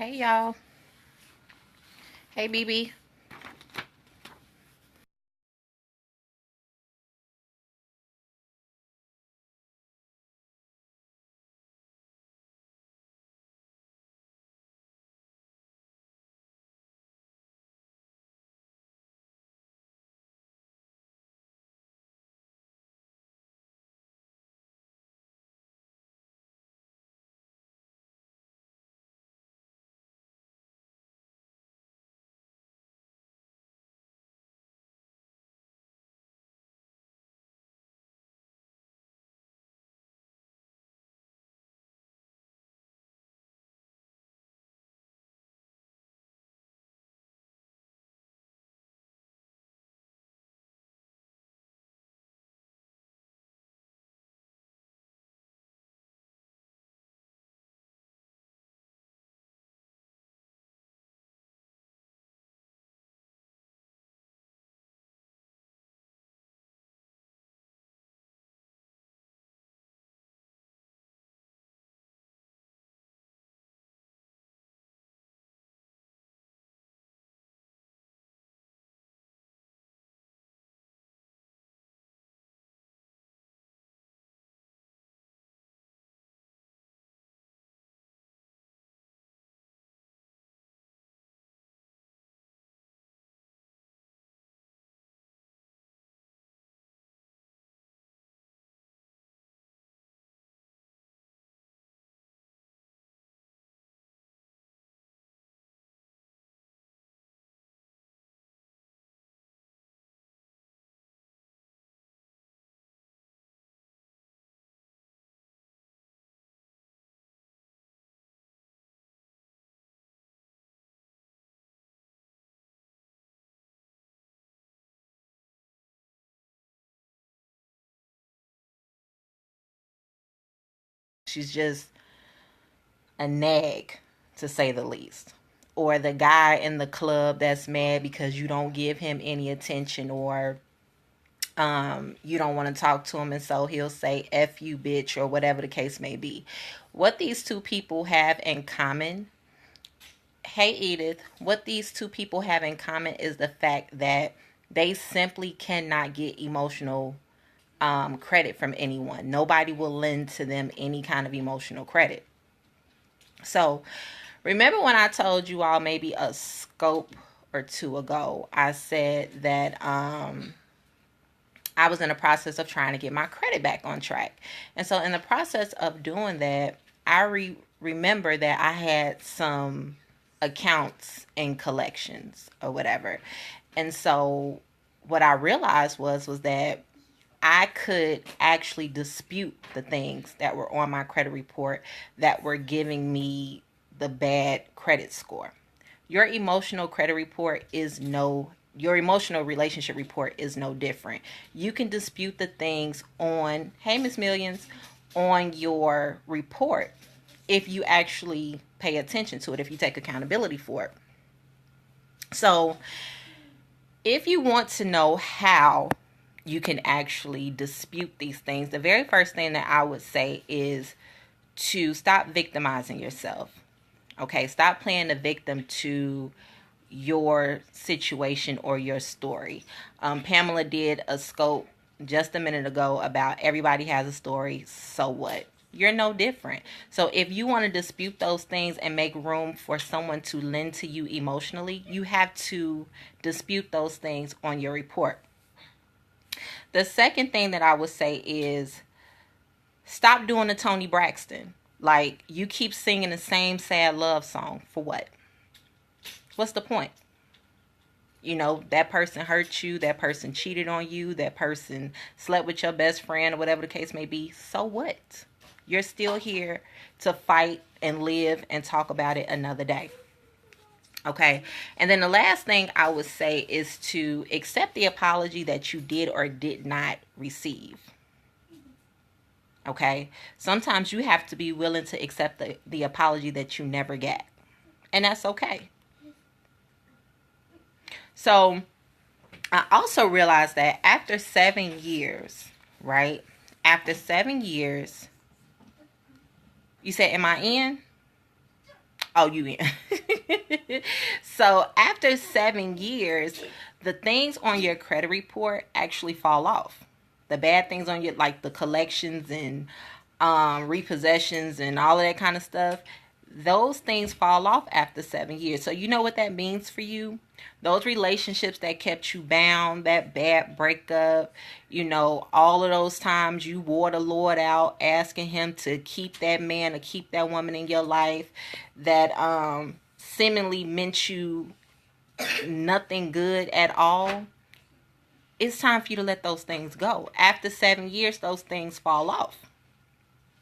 Hey y'all. Hey BB. She's just a nag, to say the least. Or the guy in the club that's mad because you don't give him any attention, or you don't want to talk to him, and so he'll say F you bitch, or whatever the case may be. What these two people have in common, hey Edith, what these two people have in common is the fact that they simply cannot get emotional credit from anyone. Nobody will lend to them any kind of emotional credit. So, remember when I told you all maybe a scope or two ago, I said that I was in the process of trying to get my credit back on track. And so, in the process of doing that, remember that I had some accounts in collections or whatever. And so, what I realized was that I could actually dispute the things that were on my credit report that were giving me the bad credit score. Your emotional credit report is no Your emotional relationship report is no different. You can dispute the things on, hey Miss Millions, on your report if you actually pay attention to it, if you take accountability for it. So, if you want to know how you can actually dispute these things, the very first thing that I would say is to stop victimizing yourself. Okay, stop playing the victim to your situation or your story. Pamela did a scope just a minute ago about everybody has a story, so what? You're no different. So if you want to dispute those things and make room for someone to lend to you emotionally, you have to dispute those things on your report. The second thing that I would say is stop doing the Toni Braxton. Like, you keep singing the same sad love song for what? What's the point? That person hurt you, that person cheated on you, that person slept with your best friend, or whatever the case may be. So what? You're still here to fight and live and talk about it another day. Okay. And then the last thing I would say is to accept the apology that you did or did not receive. Okay. Sometimes you have to be willing to accept the apology that you never get. And that's okay. So I also realized that after 7 years, right? After 7 years, you said, am I in? Oh, you in. So after 7 years, the things on your credit report actually fall off. The bad things on your, like the collections and repossessions and all of that kind of stuff, those things fall off after 7 years. So you know what that means for you? Those relationships that kept you bound, that bad breakup, all of those times you wore the Lord out asking him to keep that man or keep that woman in your life that seemingly meant you nothing good at all. It's time for you to let those things go. After 7 years, those things fall off.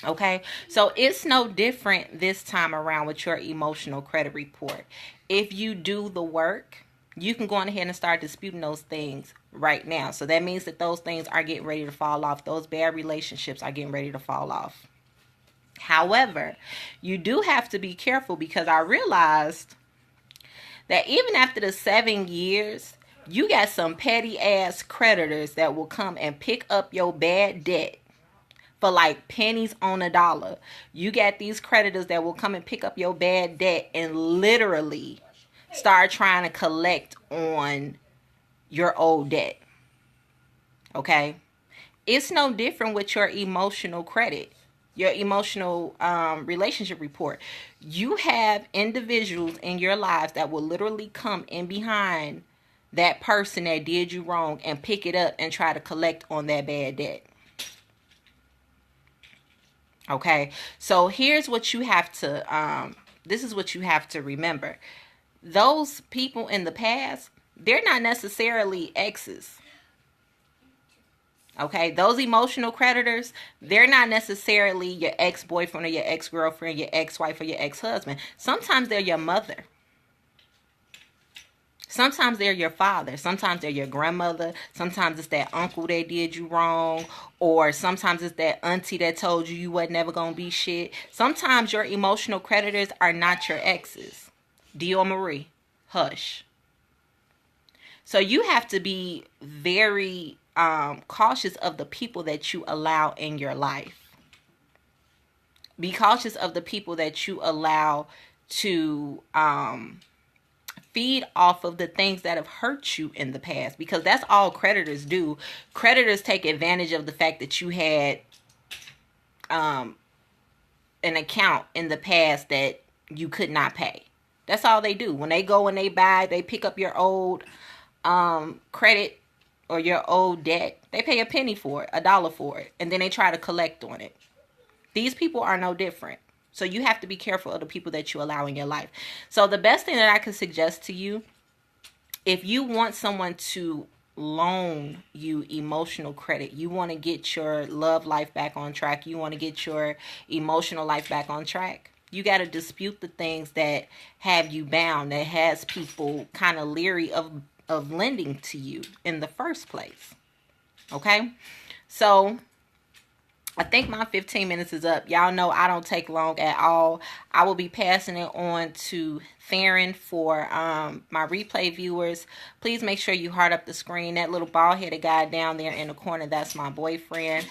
Okay, so it's no different this time around with your emotional credit report. If you do the work, you can go on ahead and start disputing those things right now. So that means that those things are getting ready to fall off. Those bad relationships are getting ready to fall off. However, you do have to be careful, because I realized that even after the 7 years, you got some petty ass creditors that will come and pick up your bad debt for like pennies on a dollar. You got these creditors that will come and pick up your bad debt and literally start trying to collect on your old debt. Okay? It's no different with your emotional credit, your emotional relationship report. You have individuals in your lives that will literally come in behind that person that did you wrong and pick it up and try to collect on that bad debt. Okay, so here's what you have to this is what you have to remember. Those people in the past, they're not necessarily exes. Okay, those emotional creditors, they're not necessarily your ex-boyfriend or your ex-girlfriend, your ex-wife or your ex-husband. Sometimes they're your mother. Sometimes they're your father. Sometimes they're your grandmother. Sometimes it's that uncle that did you wrong. Or sometimes it's that auntie that told you wasn't never going to be shit. Sometimes your emotional creditors are not your exes. Dior Marie, hush. So you have to be very cautious of the people that you allow in your life. Be cautious of the people that you allow to feed off of the things that have hurt you in the past, because that's all creditors do. Creditors take advantage of the fact that you had an account in the past that you could not pay. That's all they do. When they go and they buy, they pick up your old credit or your old debt. They pay a penny for it, $1 for it, and then they try to collect on it. These people are no different. So you have to be careful of the people that you allow in your life. So the best thing that I could suggest to you, if you want someone to loan you emotional credit, you want to get your love life back on track, you want to get your emotional life back on track, you got to dispute the things that have you bound, that has people kind of leery of lending to you in the first place. Okay? So I think my 15 minutes is up. Y'all know I don't take long at all. I will be passing it on to Theron for my replay viewers. Please make sure you heart up the screen. That little bald-headed guy down there in the corner, that's my boyfriend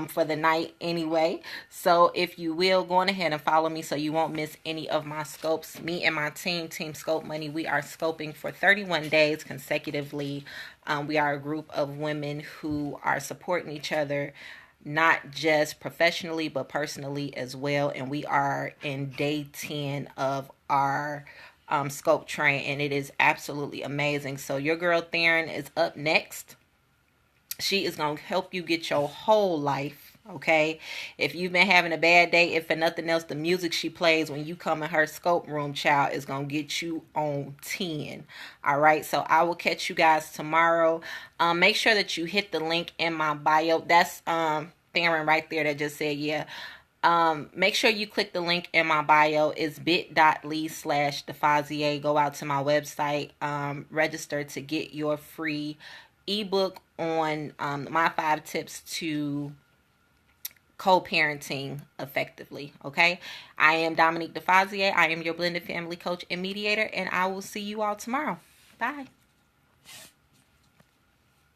for the night anyway. So if you will, go on ahead and follow me so you won't miss any of my scopes. Me and my team, Team Scope Money, we are scoping for 31 days consecutively. We are a group of women who are supporting each other, not just professionally, but personally as well. And we are in day 10 of our scope train, and it is absolutely amazing. So your girl Theron is up next. She is going to help you get your whole life, okay? If you've been having a bad day, if for nothing else, the music she plays when you come in her scope room, child, is going to get you on 10. All right, so I will catch you guys tomorrow. Make sure that you hit the link in my bio. That's Theron right there that just said, yeah. Make sure you click the link in my bio. It's bit.ly/DeFazier. Go out to my website, register to get your free ebook on my 5 tips to co-parenting effectively. Okay, I am Dominique DeFazier. I am your blended family coach and mediator, and I will see you all tomorrow. Bye.